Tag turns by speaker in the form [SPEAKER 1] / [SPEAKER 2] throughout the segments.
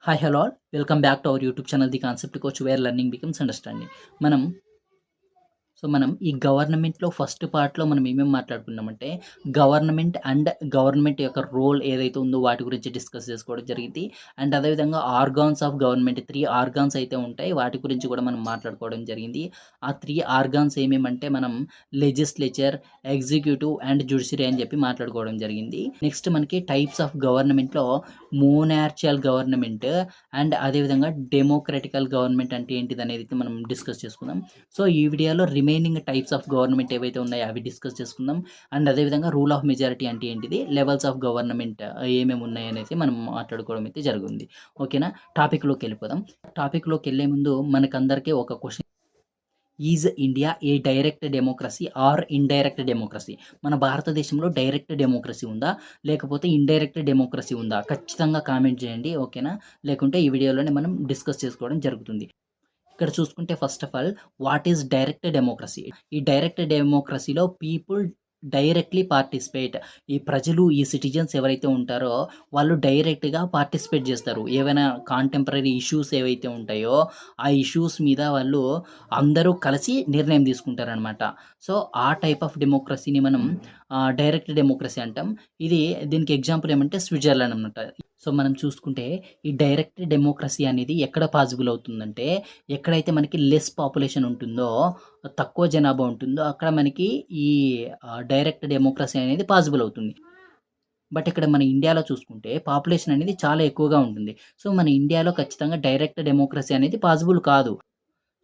[SPEAKER 1] Hi, hello all. Welcome back to our YouTube channel, The Concept Coach, where learning becomes understanding. మనం మనం ఈ గవర్నమెంట్‌లో first పార్ట్‌లో మనం ఏమేమి మాట్లాడుకున్నామంటే, గవర్నమెంట్ యొక్క రోల్ ఏదైతే ఉందో వాటి గురించి డిస్కస్ చేసుకోవడం జరిగింది. అండ్ అదేవిధంగా ఆర్గాన్స్ ఆఫ్ గవర్నమెంట్ 3 ఆర్గాన్స్ అయితే ఉంటాయి. వాటి గురించి కూడా మనం మాట్లాడుకోవడం జరిగింది. ఆ 3 ఆర్గాన్స్ ఏమేమంటే మనం లెజిస్లేచర్, ఎగ్జిక్యూటివ్ అండ్ జ్యుడిషియరీ అని చెప్పి మాట్లాడుకోవడం జరిగింది. నెక్స్ట్ మనకి టైప్స్ ఆఫ్ గవర్నమెంట్‌లో మోనార్చియల్ గవర్నమెంట్ అండ్ అదేవిధంగా డెమోక్రటికల్ గవర్నమెంట్ అంటే ఏంటిదనేది మనం డిస్కస్ చేసుకుందాం. సో, ఈ వీడియోలో రిమైనింగ్ టైప్స్ ఆఫ్ గవర్నమెంట్ ఏవైతే ఉన్నాయో అవి డిస్కస్ చేసుకుందాం. అండ్ అదేవిధంగా రూల్ ఆఫ్ మెజారిటీ అంటే ఏంటిది? లెవెల్స్ ఆఫ్ గవర్నమెంట్ ఏమేమి ఉన్నాయనేసి మనం మాట్లాడుకోవడం అయితే జరిగింది. ఓకేనా? టాపిక్‌లోకెళ్ళిపోదాం. టాపిక్‌లోకెళ్ళే ముందు మనకందరికీ ఒక question. Is India A direct democracy are indirect democracy? మన భారతదేశంలో డైరెక్ట్ డెమోక్రసీ ఉందా? లేకపోతే ఇండైరెక్ట్ డెమోక్రసీ ఉందా? ఖచ్చితంగా కామెంట్ చేయండి. ఓకేనా? లేకుంటే ఈ వీడియోలోనే మనం డిస్కస్ చేసుకోవడం జరుగుతుంది. ఇక్కడ చూసుకుంటే first of all what is direct democracy? ఈ డైరెక్ట్ డెమోక్రసీలో పీపుల్ డైరెక్ట్‌లీ పార్టిసిపేట్. ఈ ప్రజలు, ఈ సిటిజన్స్ ఎవరైతే ఉంటారో వాళ్ళు డైరెక్ట్‌గా పార్టిసిపేట్ జేస్తారు. ఏవైనా కాంటెంపరరీ ఇష్యూస్ ఏవైతే ఉంటాయో, ఆ ఇష్యూస్ మీద వాళ్ళు అందరూ కలిసి నిర్ణయం తీసుకుంటారనమాట. సో, ఆ టైప్ ఆఫ్ డెమోక్రసీని మనం డైరెక్ట్ డెమోక్రసీ అంటాం. దీనికి ఎగ్జాంపుల్ ఏమంటే స్విట్జర్లాండ్ అనమాట. సో, మనం చూసుకుంటే ఈ డైరెక్ట్ డెమోక్రసీ అనేది ఎక్కడ పాసిబుల్ అవుతుందంటే, ఎక్కడైతే మనకి లెస్ పాపులేషన్ ఉంటుందో, తక్కువ జనాభా ఉంటుందో అక్కడ మనకి ఈ డైరెక్ట్ డెమోక్రసీ అనేది పాసిబుల్ అవుతుంది. బట్ ఇక్కడ మన ఇండియాలో చూసుకుంటే పాపులేషన్ అనేది చాలా ఎక్కువగా ఉంటుంది. సో, మన ఇండియాలో ఖచ్చితంగా డైరెక్ట్ డెమోక్రసీ అనేది పాసిబుల్ కాదు.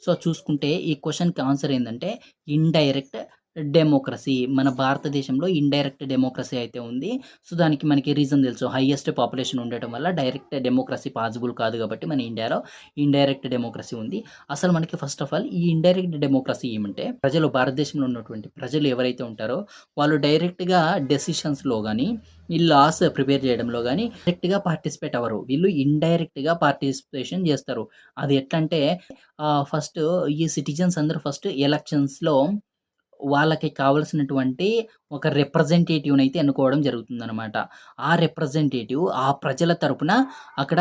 [SPEAKER 1] సో, చూసుకుంటే ఈ క్వెషన్‌కి ఆన్సర్ ఏందంటే ఇండైరెక్ట్ డెమోక్రసీ. మన భారతదేశంలో ఇండైరెక్ట్ డెమోక్రసీ అయితే ఉంది. సో, దానికి మనకి రీజన్ తెలుసు. హైయెస్ట్ పాపులేషన్ ఉండటం వల్ల డైరెక్ట్ డెమోక్రసీ పాసిబుల్ కాదు కాబట్టి మన ఇండియాలో ఇండైరెక్ట్ డెమోక్రసీ ఉంది. అసలు మనకి ఫస్ట్ ఆఫ్ ఆల్ ఈ ఇండైరెక్ట్ డెమోక్రసీ ఏమంటే భారతదేశంలో ఉన్నటువంటి ప్రజలు ఎవరైతే ఉంటారో వాళ్ళు డైరెక్ట్‌గా డెసిషన్స్‌లో గాని, ఈ లాస్ ప్రిపేర్ చేయడంలో గాని డైరెక్ట్‌గా పార్టిసిపేట్ అవ్వరు. వీళ్ళు ఇండైరెక్ట్‌గా పార్టిసిపేషన్ చేస్తారు. అది ఎట్లంటే ఫస్ట్ ఈ సిటిజన్స్ అందరూ ఫస్ట్ ఎలక్షన్స్‌లో వాళ్ళకి కావాల్సినటువంటి ఒక రిప్రజెంటేటివ్‌నైతే ఎన్నుకోవడం జరుగుతుందనమాట. ఆ రిప్రజెంటేటివ్ ఆ ప్రజల తరపున అక్కడ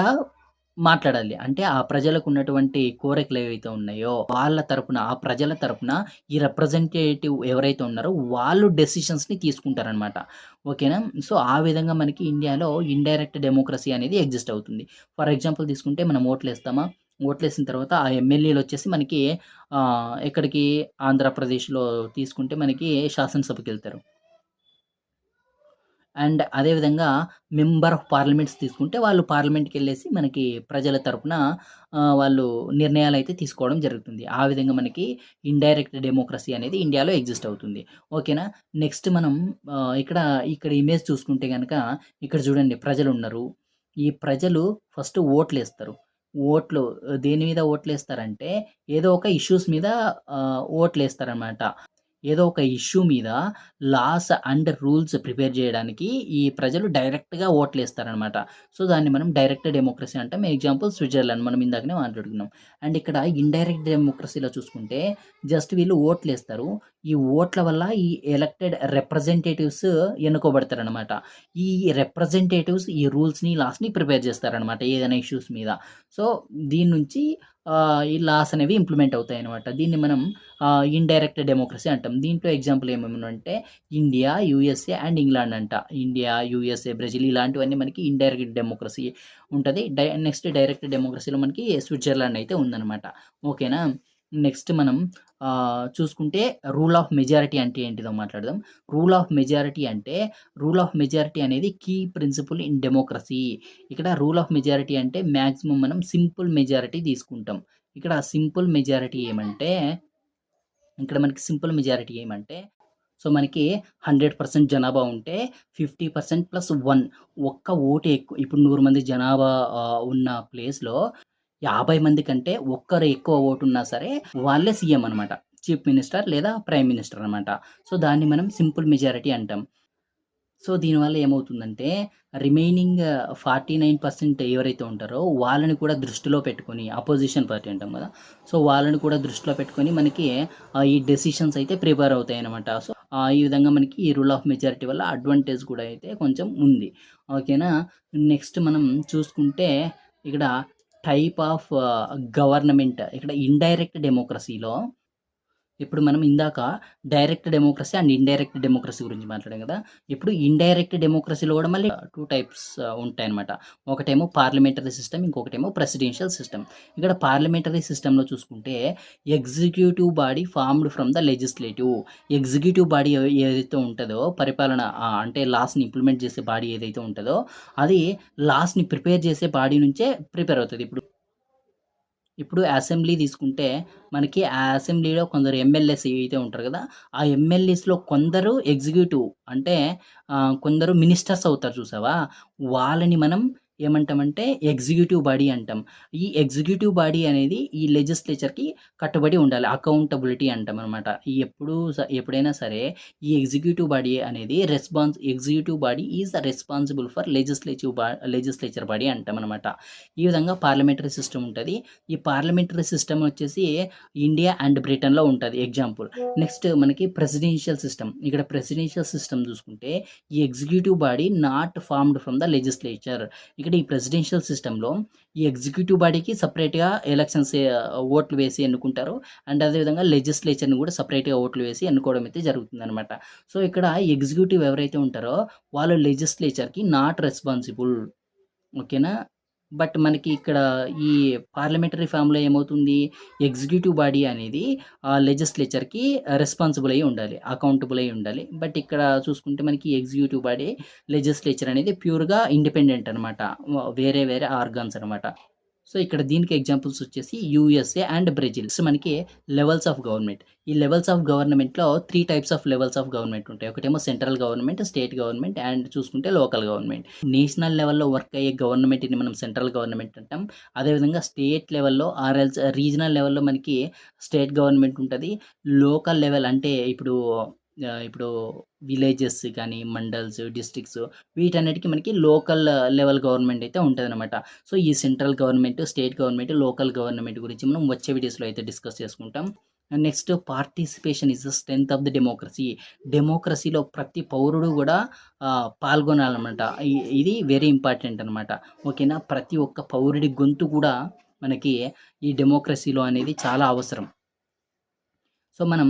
[SPEAKER 1] మాట్లాడాలి. అంటే ఆ ప్రజలకున్నటువంటి కోరికలేవైతే ఉన్నాయో, వాళ్ళ తరపున, ఆ ప్రజల తరపున ఈ రిప్రజెంటేటివ్ ఎవరైతే ఉన్నారో వాళ్ళు డెసిషన్స్‌ని తీసుకుంటారనమాట. ఓకేనా? సో, ఆ విధంగా మనకి ఇండియాలో ఇండైరెక్ట్ డెమోక్రసీ అనేది ఎగ్జిస్ట్ అవుతుంది. ఫర్ ఎగ్జాంపుల్ తీసుకుంటే మనం ఓట్లేస్తామా? ఓట్లేసిన తర్వాత ఆ ఎమ్మెల్యేలొచ్చేసి మనకి ఎక్కడికి ఆంధ్రప్రదేశ్‌లో తీసుకుంటే మనకి శాసనసభకెళ్తారు. అండ్ అదే విధంగా మెంబర్ ఆఫ్ పార్లమెంట్స్ తీసుకుంటే వాళ్ళు పార్లమెంట్‌కెళ్ళేసి మనకి ప్రజల తరపున వాళ్ళు నిర్ణయాలైతే తీసుకోవడం జరుగుతుంది. ఆ విధంగా మనకి ఇండైరెక్ట్ డెమోక్రసీ అనేది ఇండియాలో ఎగ్జిస్ట్ అవుతుంది. ఓకేనా? నెక్స్ట్ మనం ఇక్కడ ఇమేజ్ చూసుకుంటే గనక ఇక్కడ చూడండి ప్రజలున్నారు. ఈ ప్రజలు ఫస్ట్ ఓట్లేస్తారు. ఓట్లు దేని మీద ఓట్లేస్తారంటే ఏదో ఒక ఇష్యూస్ మీద ఓట్లేస్తారనమాట. ఏదో ఒక ఇష్యూ మీద లాస్ అండ్ రూల్స్ ప్రిపేర్ జేయడానికి ఈ ప్రజలు డైరెక్ట్‌గా ఓట్లేస్తారనమాట. సో, దాన్ని మనం డైరెక్ట్ డెమోక్రసీ అంటాం. ఎగ్జాంపుల్ స్విట్జర్లాండ్ మనం ఇందాకనే మాట్లాడుకున్నాం. అండ్ ఇక్కడ ఇండైరెక్ట్ డెమోక్రసీలో చూసుకుంటే జస్ట్ వీళ్ళు ఓట్లేస్తారు. ఈ ఓట్ల వల్ల ఈ ఎలక్టెడ్ రిప్రజెంటేటివ్స్ ఎన్నుకోబడతారనమాట. ఈ రిప్రజెంటేటివ్స్ ఈ రూల్స్‌ని, లాస్‌ని ప్రిపేర్ జేస్తారనమాట ఏదైనా ఇష్యూస్ మీద. సో, దీని నుంచి ఈ లాస్ అనేవి ఇంప్లిమెంట్ అవుతాయనమాట. దీన్ని మనం ఇండైరెక్ట్ డెమోక్రసీ అంటాం. దీంట్లో ఎగ్జాంపుల్ ఏమేమున్నాయంటే ఇండియా, యూఎస్ఏ అండ్ ఇంగ్లాండ్ అంట. ఇండియా, యూఎస్ఏ, బ్రెజిల్ ఇలాంటివన్నీ మనకి ఇండైరెక్ట్ డెమోక్రసీ ఉంటది. నెక్స్ట్ డైరెక్ట్ డెమోక్రసీలో మనకి స్విట్జర్లాండ్ అయితే ఉందనమాట. ఓకేనా? నెక్స్ట్ మనం చూసుకుంటే రూల్ ఆఫ్ మెజారిటీ అంటే ఏంటిదో మాట్లాడదాం. రూల్ ఆఫ్ మెజారిటీ అంటే రూల్ ఆఫ్ మెజారిటీ అనేది కీ ప్రిన్సిపుల్ ఇన్ డెమోక్రసీ. ఇక్కడ రూల్ ఆఫ్ మెజారిటీ అంటే మాక్సిమం మనం సింపుల్ మెజారిటీ తీసుకుంటాం. ఇక్కడ సింపుల్ మెజారిటీ ఏమంటే ఇక్కడ మనకి సింపుల్ మెజారిటీ ఏమంటే, సో, మనకి 100% జనాభా ఉంటే 50% ప్లస్ 1 ఒక్క ఓటు ఇప్పుడు 100 మంది జనాభా ఉన్న ప్లేస్‌లో 50 మంది కంటే ఒక్కరు ఎక్కువ ఓటున్నా సరే వాళ్ళే సీఎం అనమాట. చీఫ్ మినిస్టర్ లేదా ప్రైమ్ మినిస్టర్ అనమాట. సో, దాన్ని మనం సింపుల్ మెజారిటీ అంటాం. సో, దీనివల్ల ఏమవుతుందంటే రిమైనింగ్ 49% ఎవరైతే ఉంటారో వాళ్ళని కూడా దృష్టిలో పెట్టుకొని అపోజిషన్ పార్టీ అంటాం గదా! సో, వాళ్ళని కూడా దృష్టిలో పెట్టుకొని మనకి ఈ డెసిషన్స్ అయితే ప్రిపేర్ అవుతాయనమాట. సో, ఈ విధంగా మనకి ఈ రూల్ ఆఫ్ మెజారిటీ వల్ల అడ్వాంటేజ్ కూడా అయితే కొంచెం ఉంది. ఓకేనా? నెక్స్ట్ మనం చూసుకుంటే ఇక్కడ టైప్ ఆఫ్ గవర్నమెంట్ ఇక్కడ ఇండైరెక్ట్ డెమోక్రసీలో ఇప్పుడు మనం ఇందాక direct democracy and indirect democracy గురించి మాట్లాడాం కదా! ఇప్పుడు ఇండైరెక్ట్ డెమోక్రసీలో కూడా మళ్ళీ 2 టైప్స్ ఉంటాయన్నమాట. ఒకటేమో పార్లమెంటరీ సిస్టమ్, ఇంకొకటేమో ప్రెసిడెన్షియల్ సిస్టమ్. ఇక్కడ పార్లమెంటరీ సిస్టమ్‌లో చూసుకుంటే executive body formed from the legislative. Executive body ఏదైతే ఉంటదో పరిపాలన అంటే లాస్‌ని ఇంప్లిమెంట్ చేసే బాడీ ఏదైతే ఉంటదో అది లాస్‌ని ప్రిపేర్ చేసే బాడీ నుంచే ప్రిపేర్ అవుతది. ఇప్పుడు అసెంబ్లీ తీసుకుంటే మనకి ఆ అసెంబ్లీలో కొందరు ఎమ్మెల్యేస్ అయితే ఉంటారు కదా! ఆ ఎమ్మెల్యేస్‌లో కొందరు ఎగ్జిక్యూటివ్ అంటే కొందరు మినిస్టర్స్ అవుతారు చూసావా? వాళ్ళని మనం ఏమంటామంటే ఎగ్జిక్యూటివ్ బాడీ అంటాం. ఈ ఎగ్జిక్యూటివ్ బాడీ అనేది ఈ లెజిస్లేచర్‌కి కట్టుబడి ఉండాలి. అకౌంటబిలిటీ అంటామనమాట. ఎప్పుడైనా సరే ఈ ఎగ్జిక్యూటివ్ బాడీ అనేది executive body is responsible for legislature body అంటామనమాట. ఈ విధంగా పార్లమెంటరీ సిస్టమ్ ఉంటది. ఈ పార్లమెంటరీ సిస్టమ్ వచ్చేసి ఇండియా అండ్ బ్రిటన్‌లో ఉంటది ఎగ్జాంపుల్. నెక్స్ట్ మనకి ప్రెసిడెన్షియల్ సిస్టమ్. ఇక్కడ ప్రెసిడెన్షియల్ సిస్టమ్ చూసుకుంటే ఈ executive body not formed from the legislature. ఇక్కడ ఈ ప్రెసిడెన్షియల్ సిస్టమ్‌లో ఈ ఎగ్జిక్యూటివ్ బాడీకి సెపరేట్‌గా ఓట్లు వేసి ఎన్నుకుంటారు. అండ్ అదేవిధంగా లెజిస్లేచర్‌ని కూడా సెపరేట్‌గా ఓట్లు వేసి ఎన్నుకోవడం అయితే జరుగుతుందనమాట. సో, ఇక్కడ ఎగ్జిక్యూటివ్ ఎవరైతే ఉంటారో వాళ్ళు లెజిస్లేచర్‌కి నాట్ రెస్పాన్సిబుల్. ఓకేనా? బట్ మనకి ఇక్కడ ఈ పార్లమెంటరీ ఫామ్‌లో ఏమవుతుంది? ఎగ్జిక్యూటివ్ బాడీ అనేది లెజిస్లేచర్‌కి రెస్పాన్సిబుల్ అయ్యి ఉండాలి. అకౌంటబుల్ అయ్యి ఉండాలి. బట్ ఇక్కడ చూసుకుంటే మనకి ఎగ్జిక్యూటివ్ బాడీ, లెజిస్లేచర్ అనేది ప్యూర్‌గా ఇండిపెండెంట్ అనమాట. వేరే వేరే ఆర్గాన్స్ అనమాట. సో, ఇక్కడ దీనికి ఎగ్జాంపుల్స్ వచ్చేసి యూఎస్ఏ అండ్ బ్రెజిల్. సో, మనకి లెవెల్స్ ఆఫ్ గవర్నమెంట్. ఈ లెవెల్స్ ఆఫ్ గవర్నమెంట్‌లో 3 types of levels of government ఉంటాయి. ఒకటేమో central government, state government and చూసుకుంటే లోకల్ గవర్నమెంట్. నేషనల్ లెవెల్‌లో వర్క్ అయ్యే గవర్నమెంట్‌ని మనం సెంట్రల్ గవర్నమెంట్ అంటాం. అదేవిధంగా స్టేట్ లెవెల్‌లో రీజనల్ లెవెల్‌లో మనకి స్టేట్ గవర్నమెంట్ ఉంటది. లోకల్ లెవెల్ అంటే ఇప్పుడు విలేజెస్ కానీ, మండల్స్, డిస్ట్రిక్ట్స్ వీటన్నిటికి మనకి లోకల్ లెవెల్ గవర్నమెంట్ అయితే ఉంటదనమాట. సో, ఈ central government, state government, local government గురించి మనం వచ్చే వీడియోస్‌లో అయితే డిస్కస్ చేసుకుంటాం. And next participation is the strength of the democracy. డెమోక్రసీలో ప్రతి పౌరుడు గూడా పాల్గొనాలనమాట. ఇది వెరీ ఇంపార్టెంట్ అనమాట. ఓకేనా? ప్రతి ఒక్క పౌరుడి గొంతు కూడా మనకి ఈ డెమోక్రసీలో అనేది చాలా అవసరం. సో, మనం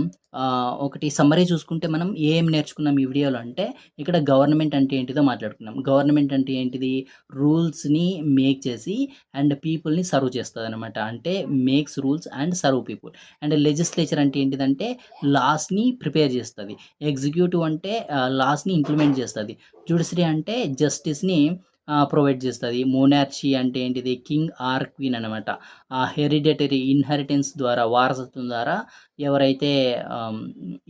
[SPEAKER 1] ఒకటి సమ్మరీ చూసుకుంటే మనం ఏం నేర్చుకున్నాం ఈ వీడియోలో అంటే, ఇక్కడ గవర్నమెంట్ అంటే ఏంటిదో మాట్లాడుకున్నాం. గవర్నమెంట్ అంటే ఏంటిది? రూల్స్‌ని మేక్ చేసి అండ్ పీపుల్‌ని సర్వ్ చేస్తదనమాట. అంటే makes rules and serve people. And legislature అంటే ఏంటిదంటే లాస్‌ని ప్రిపేర్ చేస్తది. ఎగ్జిక్యూటివ్ అంటే లాస్‌ని ఇంప్లిమెంట్ చేస్తది. జ్యుడిషియరీ అంటే జస్టిస్‌ని ప్రొవైడ్ చేస్తది. మోనార్చీ అంటే ఏంటిది? కింగ్ ఆర్ క్వీన్ అనమాట. హెరిడిటరీ ఇన్‌హెరిటెన్స్ ద్వారా వారసత్వం ద్వారా ఎవరైతే ఆహ్,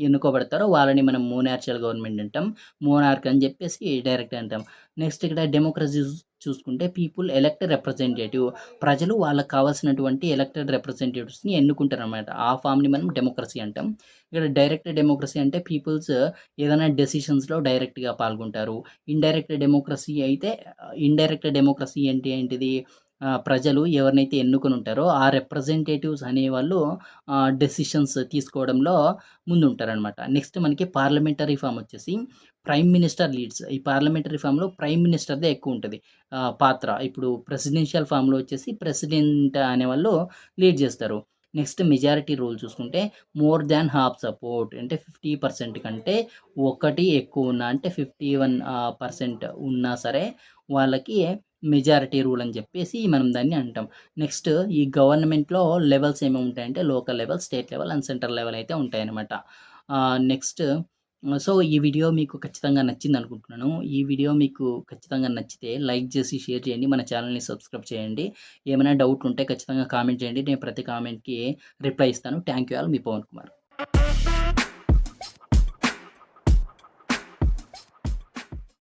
[SPEAKER 1] ఎన్నుకోబడతారో వాళ్ళని మనం మోనార్చియల్ గవర్నమెంట్ అంటాం. మోనార్క్ అని చెప్పేసి డైరెక్ట్ అంటాం. నెక్స్ట్ ఇక్కడ డెమోక్రసీ చూసుకుంటే పీపుల్ ఎలెక్ట్ రిప్రజెంటేటివ్. ప్రజలు వాళ్ళకి కావాల్సినటువంటి ఎలక్టెడ్ రిప్రజెంటేటివ్స్‌ని ఎన్నుకుంటారనమాట. ఆ ఫామ్‌ని మనం డెమోక్రసీ అంటాం. ఇక్కడ డైరెక్ట్ డెమోక్రసీ అంటే పీపుల్స్ ఏదైనా డెసిషన్స్‌లో డైరెక్ట్‌గా పాల్గొంటారు. ఇండైరెక్ట్ డెమోక్రసీ అంటే ఏంటిది? ప్రజలు ఎవరినైతే ఎన్నుకొని ఉంటారో ఆ రిప్రజెంటేటివ్స్ అనేవాళ్ళు డెసిషన్స్ తీసుకోవడంలో ముందుంటారనమాట. నెక్స్ట్ మనకి పార్లమెంటరీ ఫార్మ్ వచ్చేసి ప్రైమ్ మినిస్టర్ లీడ్స్. ఈ పార్లమెంటరీ ఫార్మ్‌లో ప్రైమ్ మినిస్టర్‌దే ఎక్కువుంటది పాత్ర. ఇప్పుడు ప్రెసిడెన్షియల్ ఫార్మ్‌లో వచ్చేసి ప్రెసిడెంట్ అనేవాళ్ళు లీడ్ జేస్తారు. నెక్స్ట్ మెజారిటీ రూల్ చూసుకుంటే మోర్ థాన్ హాఫ్ సపోర్ట్ అంటే 50% కంటే ఒకటి ఎక్కువున్నా అంటే 51% ఉన్నా సరే వాళ్ళకి మెజారిటీ రూల్ అని చెప్పేసి మనం దాన్ని అంటాం. నెక్స్ట్ ఈ గవర్నమెంట్‌లో లెవెల్స్ ఏమేమి ఉంటాయంటే local level, state level and central level అయితే ఉంటాయన్నమాట. నెక్స్ట్ సో, ఈ వీడియో మీకు ఖచ్చితంగా నచ్చిందనుకుంటున్నాను. ఈ వీడియో మీకు ఖచ్చితంగా నచ్చితే లైక్ చేసి, షేర్ చేయండి. మన ఛానెల్‌ని సబ్స్క్రైబ్ చేయండి. ఏమైనా డౌట్ ఉంటే ఖచ్చితంగా కామెంట్ చేయండి. నేను ప్రతి కామెంట్‌కి రిప్లై ఇస్తాను. Thank you all. మీ పవన్ కుమార్.